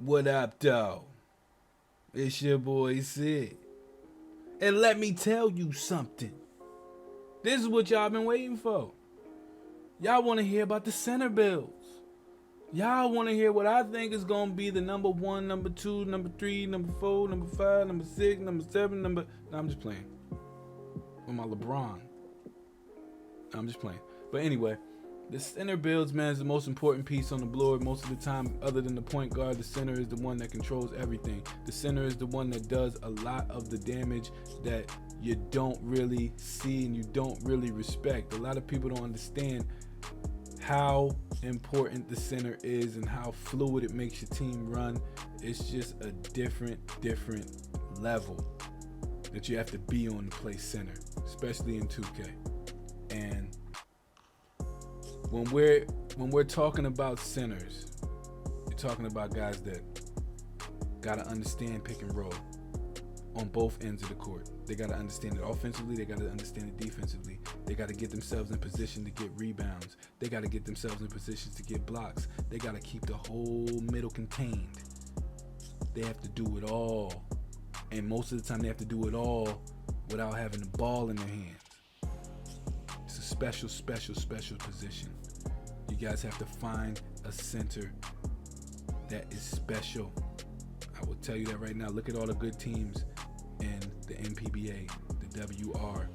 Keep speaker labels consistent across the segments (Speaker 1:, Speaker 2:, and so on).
Speaker 1: What up, though? It's your boy Sid. And let me tell you something. This is what y'all been waiting for. Y'all want to hear about the center builds. Y'all want to hear what I think is going to be the number 1, number 2, number 3, number 4, number 5, number 6, number 7, number... No, I'm just playing. With my LeBron. I'm just playing. But anyway, the center builds, man, is the most important piece on the board. Most of the time, other than the point guard, the center is the one that controls everything. The center is the one that does a lot of the damage that you don't really see and you don't really respect. A lot of people don't understand how important the center is and how fluid it makes your team run. It's just a different level that you have to be on to play center, especially in 2K. And when we're talking about centers, you're talking about guys that gotta understand pick and roll on both ends of the court. They gotta understand it offensively, they gotta understand it defensively. They gotta get themselves in position to get rebounds. They gotta get themselves in positions to get blocks. They gotta keep the whole middle contained. They have to do it all. And most of the time they have to do it all without having the ball in their hands. It's a special position. You guys have to find a center that is special. I will tell you that right now. Look at all the good teams in the NPBA, the WR.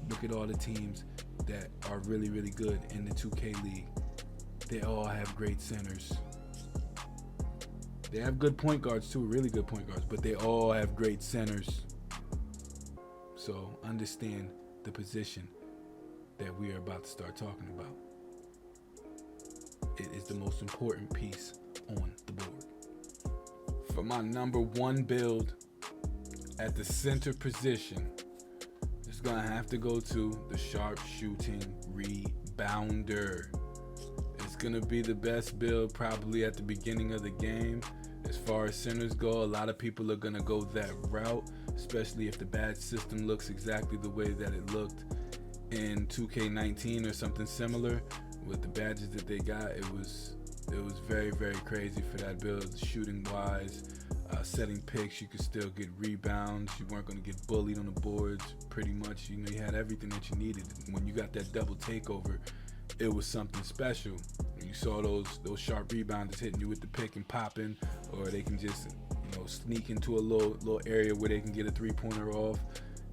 Speaker 1: Look at all the teams that are really good in the 2K league. They all have great centers. They have good point guards too, really good point guards, but they all have great centers. So understand the position that we are about to start talking about. It is the most important piece on the board. For my number 1 build at the center position, it's gonna have to go to the sharpshooting rebounder. It's gonna be the best build probably at the beginning of the game. As far as centers go, a lot of people are gonna go that route, especially if the badge system looks exactly the way that it looked in 2K19 or something similar. With the badges that they got, it was very crazy for that build. Shooting wise, setting picks, you could still get rebounds. You weren't going to get bullied on the boards. Pretty much, you had everything that you needed. When you got that double takeover, it was something special. You saw those sharp rebounders hitting you with the pick and popping, or they can just sneak into a little area where they can get a 3-pointer off.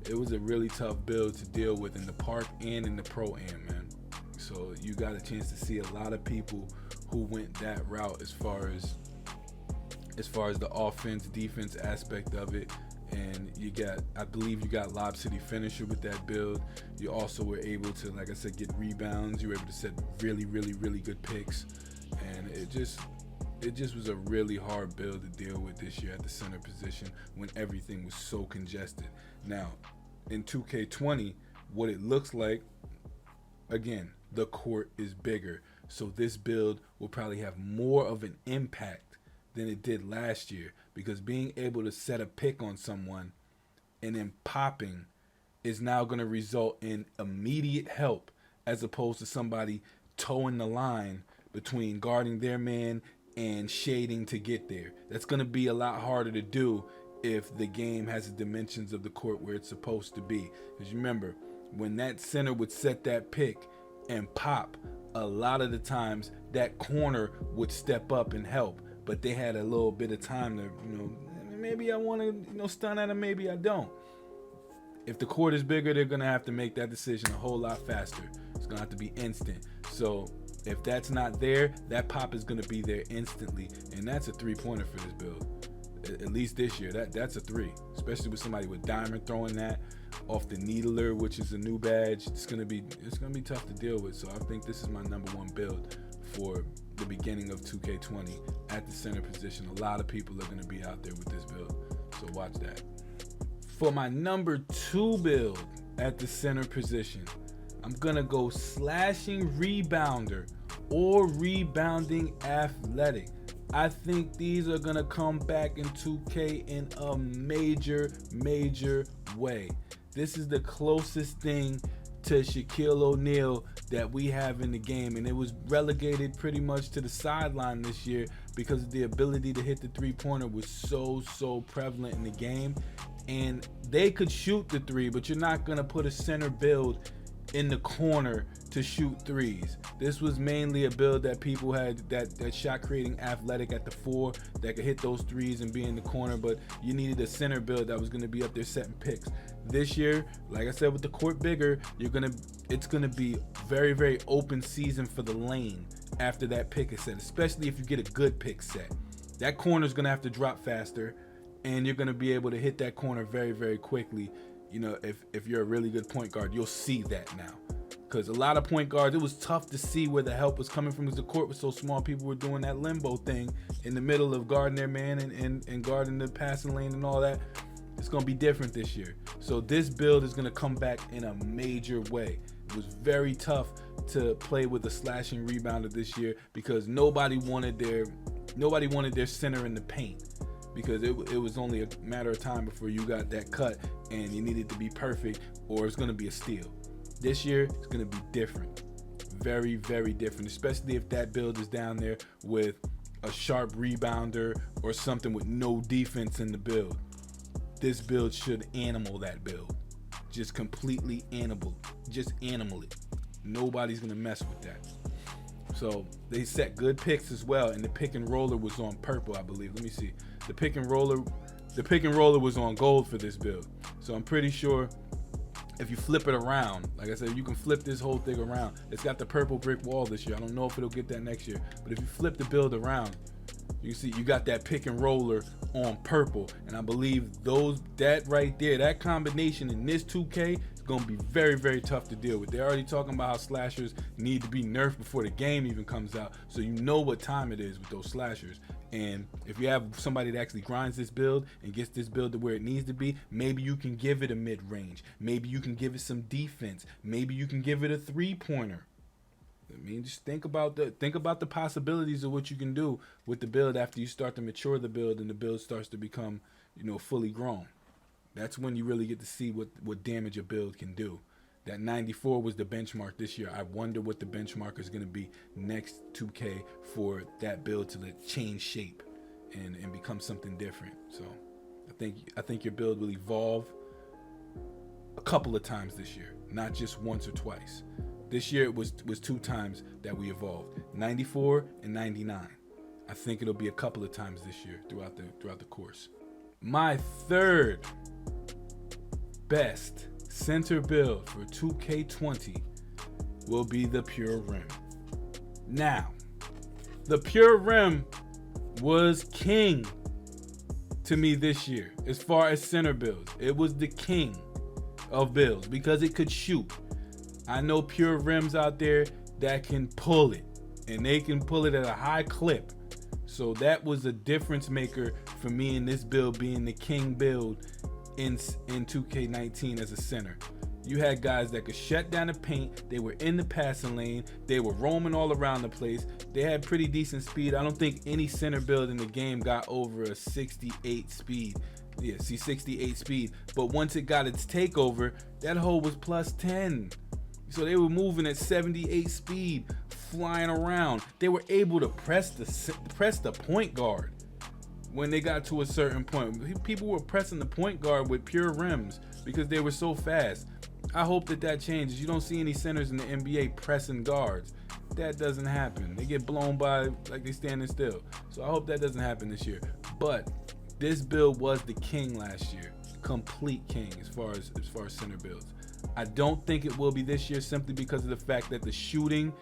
Speaker 1: It was a really tough build to deal with in the park and in the pro-am, man. So you got a chance to see a lot of people who went that route as far as the offense defense aspect of it. And I believe you got Lob City Finisher with that build. You also were able to, like I said, get rebounds. You were able to set really good picks, and it just was a really hard build to deal with this year at the center position when everything was so congested. Now in 2K20, what it looks like, again, the court is bigger, so this build will probably have more of an impact than it did last year, because being able to set a pick on someone and then popping is now going to result in immediate help, as opposed to somebody towing the line between guarding their man and shading to get there. That's going to be a lot harder to do if the game has the dimensions of the court where it's supposed to be. Because remember, when that center would set that pick and pop, a lot of the times that corner would step up and help, but they had a little bit of time to, maybe I want to, stun at him, maybe I don't. If the court is bigger, they're going to have to make that decision a whole lot faster. It's going to have to be instant. So if that's not there, that pop is going to be there instantly, and that's a 3-pointer for this build. At least this year, that's a 3, especially with somebody with Diamond throwing that off the Needler, which is a new badge. It's gonna be tough to deal with. So I think this is my number 1 build for the beginning of 2K20 at the center position. A lot of people are gonna be out there with this build, so watch that. For my number 2 build at the center position, I'm gonna go slashing rebounder or rebounding athletic. I think these are gonna come back in 2K in a major way. This is the closest thing to Shaquille O'Neal that we have in the game, and it was relegated pretty much to the sideline this year because the ability to hit the three-pointer was so prevalent in the game. And they could shoot the three, but you're not going to put a center build in the corner to shoot threes. This was mainly a build that people had that shot creating athletic at the four that could hit those threes and be in the corner, but you needed a center build that was going to be up there setting picks. This year, like I said, with the court bigger, it's going to be very open season for the lane after that pick is set, especially if you get a good pick set. That corner is going to have to drop faster, and you're going to be able to hit that corner very quickly. You know, if you're a really good point guard, you'll see that now. Because a lot of point guards, it was tough to see where the help was coming from because the court was so small. People were doing that limbo thing in the middle of guarding their man and guarding the passing lane and all that. It's going to be different this year. So this build is going to come back in a major way. It was very tough to play with a slashing rebounder this year because nobody wanted their center in the paint. Because it was only a matter of time before you got that cut and you needed to be perfect or it's going to be a steal. This year, it's going to be different. Very different, especially if that build is down there with a sharp rebounder or something with no defense in the build. This build should animal that build. Just completely animal it. Nobody's going to mess with that. So they set good picks as well, and the pick and roller was on purple, I believe. Let me see. The pick and roller was on gold for this build. So I'm pretty sure if you flip it around, like I said, you can flip this whole thing around. It's got the purple brick wall this year. I don't know if it'll get that next year, but if you flip the build around, you see you got that pick and roller on purple, and I believe that right there, that combination in this 2K is going to be very tough to deal with. They're already talking about how slashers need to be nerfed before the game even comes out, so you know what time it is with those slashers. And if you have somebody that actually grinds this build and gets this build to where it needs to be, maybe you can give it a mid-range, maybe you can give it some defense, maybe you can give it a three-pointer. I mean, just think about the possibilities of what you can do with the build after you start to mature the build and the build starts to become, fully grown. That's when you really get to see what damage a build can do. That 94 was the benchmark this year. I wonder what the benchmark is going to be next 2K for that build to change shape and become something different. So I think your build will evolve a couple of times this year, not just once or twice. This year it was 2 times that we evolved, 94 and 99. I think it'll be a couple of times this year throughout the course. My third best center build for 2K20 will be the Pure Rim. Now, the Pure Rim was king to me this year as far as center builds. It was the king of builds because it could shoot. I know Pure Rims out there that can pull it, and they can pull it at a high clip. So that was a difference maker for me in this build being the king build in 2K19 as a center. You had guys that could shut down the paint. They were in the passing lane. They were roaming all around the place. They had pretty decent speed. I don't think any center build in the game got over a 68 speed. Yeah, 68 speed. But once it got its takeover, that hole was plus 10. So they were moving at 78 speed, flying around. They were able to press the point guard when they got to a certain point. People were pressing the point guard with Pure Rims because they were so fast. I hope that changes. You don't see any centers in the NBA pressing guards. That doesn't happen. They get blown by like they standing still. So I hope that doesn't happen this year. But this build was the king last year. Complete king as far as center builds. I don't think it will be this year simply because of the fact that the shooting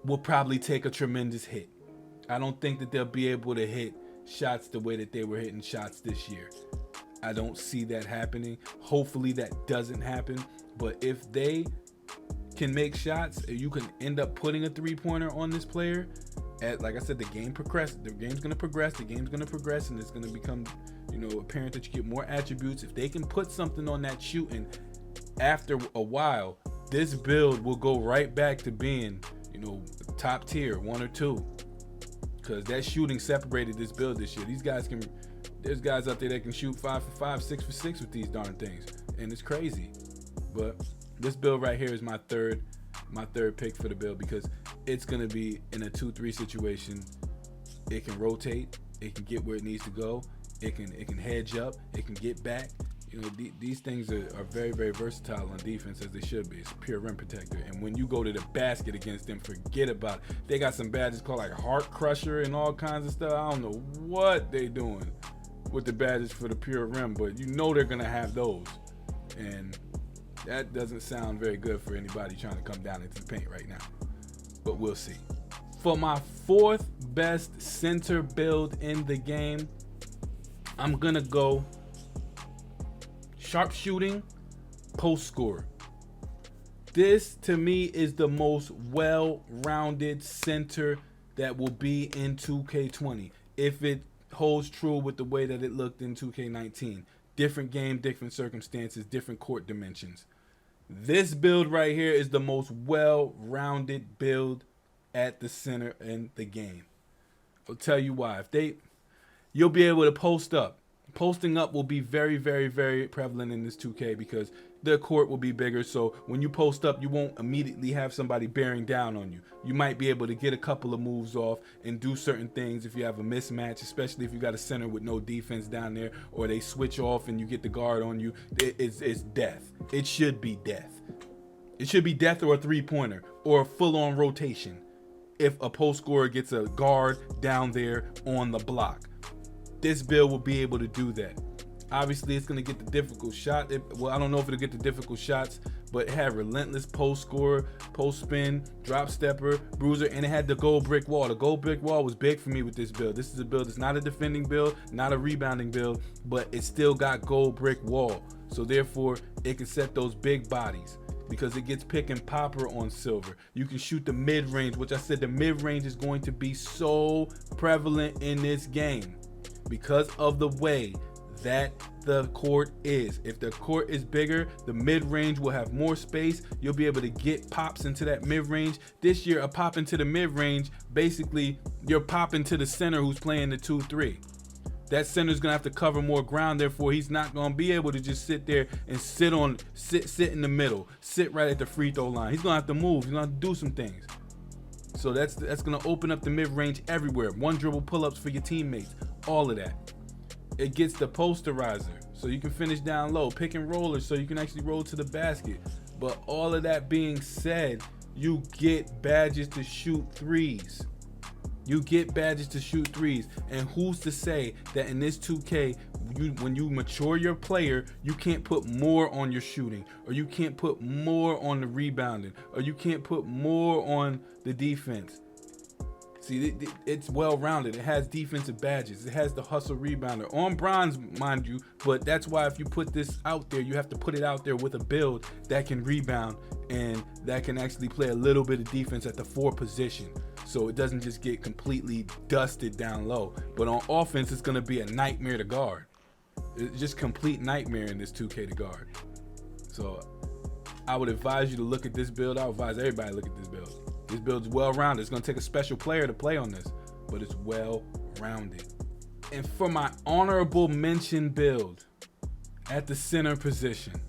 Speaker 1: will probably take a tremendous hit. I don't think that they'll be able to hit shots the way that they were hitting shots this year. I don't see that happening. Hopefully that doesn't happen. But if they can make shots, you can end up putting a three-pointer on this player. Like I said, the game's going to progress, and it's going to become, apparent that you get more attributes. If they can put something on that shooting, after a while, this build will go right back to being, top tier, 1 or 2. Because that shooting separated this build this year. There's guys out there that can shoot 5 for 5, 6 for 6 with these darn things. And it's crazy. But this build right here is my third pick for the build because it's going to be in a 2-3 situation It can rotate. It can get where it needs to go. It can hedge up. It can get back. You know, these things are very, very versatile on defense, as they should be. It's a pure rim protector. And when you go to the basket against them, forget about it. They got some badges called like Heart Crusher and all kinds of stuff. I don't know what they doing with the badges for the pure rim, but you know they're going to have those. And that doesn't sound very good for anybody trying to come down into the paint right now. But we'll see. For my fourth best center build in the game, I'm going to go sharpshooting post scorer. This to me is the most well-rounded center that will be in 2K20 if it holds true with the way that it looked in 2K19. Different game, different circumstances, different court dimensions. This build right here is the most well-rounded build at the center in the game. I'll tell you why. You'll be able to post up. Posting up will be very, very, very prevalent in this 2K because the court will be bigger. So when you post up, you won't immediately have somebody bearing down on you. You might be able to get a couple of moves off and do certain things if you have a mismatch, especially if you got a center with no defense down there, or they switch off and you get the guard on you. It's death. It should be death. It should be death or a three-pointer or a full-on rotation if a post scorer gets a guard down there on the block. This build will be able to do that. Obviously, it's going to get the difficult shot. I don't know if it'll get the difficult shots, but it had relentless post scorer, post spin, drop stepper, bruiser, and it had the gold brick wall. The gold brick wall was big for me with this build. This is a build that's not a defending build, not a rebounding build, but it still got gold brick wall. So therefore, it can set those big bodies because it gets pick and popper on silver. You can shoot the mid-range, which I said the mid-range is going to be so prevalent in this game because of the way that the court is. If the court is bigger, the mid-range will have more space. You'll be able to get pops into that mid-range. This year, a pop into the mid-range, basically, you're popping to the center who's playing the 2-3. That center's gonna have to cover more ground, therefore he's not gonna be able to just sit there and sit in the middle, sit right at the free throw line. He's gonna have to move, he's gonna have to do some things. So that's gonna open up the mid-range everywhere. One dribble pull-ups for your teammates, all of that. It gets the posterizer, so you can finish down low, pick and rollers, so you can actually roll to the basket. But all of that being said, you get badges to shoot threes. You get badges to shoot threes. And who's to say that in this 2K, when you mature your player, you can't put more on your shooting, or you can't put more on the rebounding, or you can't put more on the defense. See, it's well-rounded. It has defensive badges. It has the hustle rebounder. On bronze, mind you, but that's why if you put this out there, you have to put it out there with a build that can rebound and that can actually play a little bit of defense at the 4 position. So it doesn't just get completely dusted down low. But on offense, it's going to be a nightmare to guard. It's just complete nightmare in this 2K to guard. So I would advise you to look at this build. I would advise everybody to look at this build. This build's well-rounded. It's going to take a special player to play on this, but it's well-rounded. And for my honorable mention build at the center position,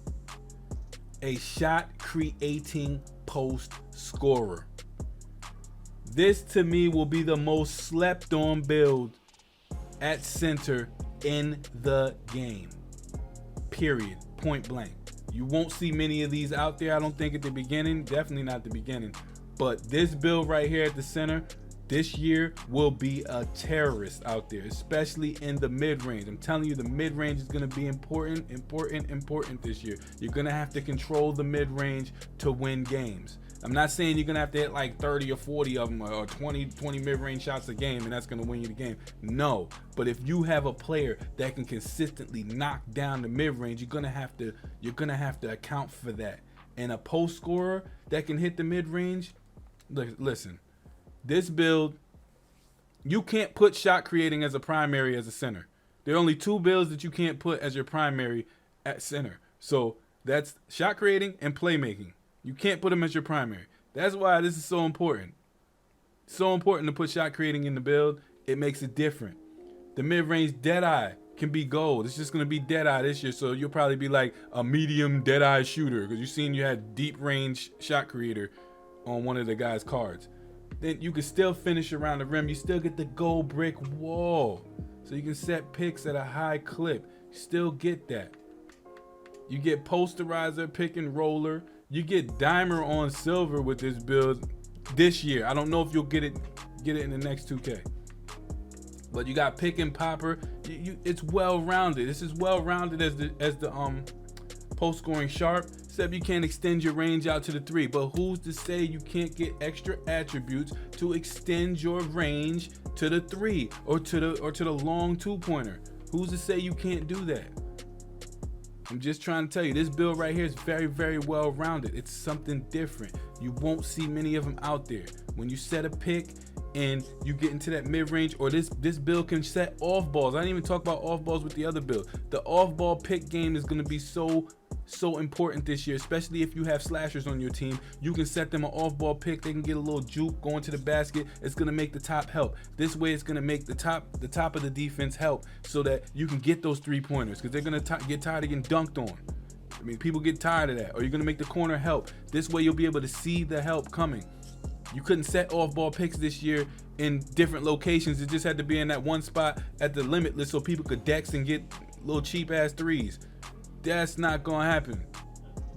Speaker 1: a shot-creating post scorer. This, to me, will be the most slept-on build at center in the game. Period. Point blank. You won't see many of these out there, I don't think, at the beginning. Definitely not the beginning. But this build right here at the center this year will be a terrorist out there, especially in the mid-range. I'm telling you, the mid-range is going to be important this year. You're going to have to control the mid-range to win games. I'm not saying you're going to have to hit like 30 or 40 of them or 20 mid-range shots a game and that's going to win you the game. No, but if you have a player that can consistently knock down the mid-range, you're going to have to account for that. And a post scorer that can hit the mid-range, listen, this build, you can't put shot creating as a primary as a center. There are only 2 builds that you can't put as your primary at center. So that's shot creating and playmaking. You can't put them as your primary. That's why this is so important. So important to put shot creating in the build. It makes it different. The mid-range dead-eye can be gold. It's just going to be dead-eye this year, so you'll probably be like a medium dead-eye shooter because you've seen you had deep range shot creator on one of the guys' cards. then you can still finish around the rim. You still get the gold brick wall. So you can set picks at a high clip. You still get that. You get posterizer, pick and roller. You get dimer on silver with this build this year. I don't know if you'll get it in the next 2K. But you got pick and popper. It's well rounded. This is well rounded as the post scoring sharp. Except you can't extend your range out to the 3. But who's to say you can't get extra attributes to extend your range to the 3 or to the long 2-pointer? Who's to say you can't do that? I'm just trying to tell you, this build right here is very, very well rounded. It's something different. You won't see many of them out there. When you set a pick and you get into that mid-range, or this build can set off balls. I didn't even talk about off balls with the other build. The off ball pick game is going to be so important this year, especially if you have slashers on your team. You can set them an off ball pick. They can get a little juke going to the basket. It's going to make the top help. This way it's going to make the top of the defense help so that you can get those 3-pointers, because they're going to get tired of getting dunked on. I mean, people get tired of that. Or you're going to make the corner help. This way you'll be able to see the help coming. You couldn't set off ball picks this year in different locations. It just had to be in that one spot at the limitless so people could dex and get little cheap ass threes. That's not gonna happen.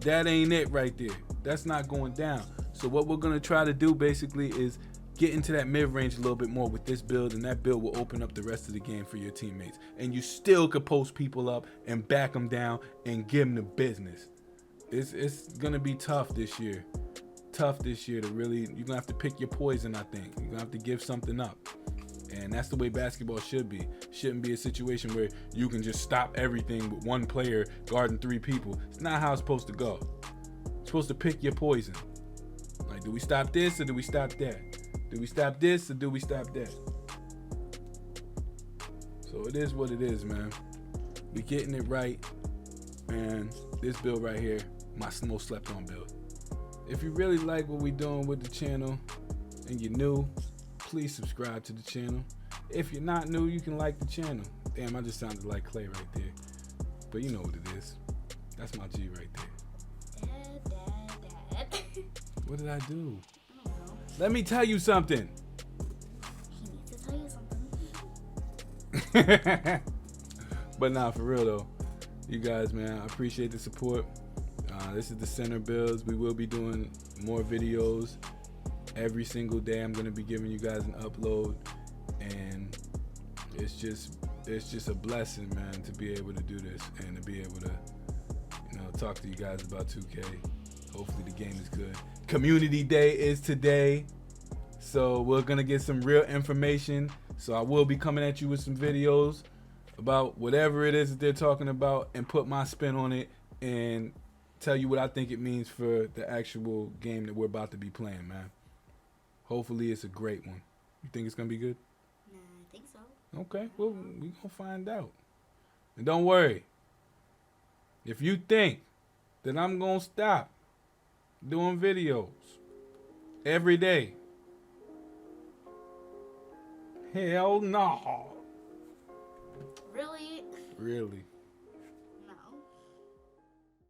Speaker 1: That ain't it right there. That's not going down. So what we're gonna try to do basically is get into that mid-range a little bit more with this build, and that build will open up the rest of the game for your teammates. And you still could post people up and back them down and give them the business. It's gonna be tough this year. To really, you're gonna have to pick your poison. I think you're gonna have to give something up, and that's the way basketball should be. Shouldn't be a situation where you can just stop everything with one player guarding 3 people. It's not how it's supposed to go. You're supposed to pick your poison. Like, do we stop this or do we stop that? Do we stop this or do we stop that? So it is what it is, man. We getting it right, and this build right here, my most slept on build. If you really like what we're doing with the channel and you're new, please subscribe to the channel. If you're not new, you can like the channel. Damn, I just sounded like Clay right there. But you know what it is. That's my G right there.
Speaker 2: Dad.
Speaker 1: What did I do?
Speaker 2: I don't know.
Speaker 1: Let me tell you something.
Speaker 2: He needs to tell you something.
Speaker 1: But nah, for real though. You guys, man, I appreciate the support. This is the center builds. We will be doing more videos every single day. I'm gonna be giving you guys an upload, and it's just a blessing, man, to be able to do this and to be able to, talk to you guys about 2K. Hopefully the game is good. Community Day is today, so we're gonna get some real information. So I will be coming at you with some videos about whatever it is that they're talking about and put my spin on it and tell you what I think it means for the actual game that we're about to be playing, man. Hopefully it's a great one. You think it's gonna be good?
Speaker 2: Nah, I think so.
Speaker 1: Okay, well, we gonna find out. And don't worry. If you think that I'm gonna stop doing videos every day, hell no.
Speaker 2: Really?
Speaker 1: Really.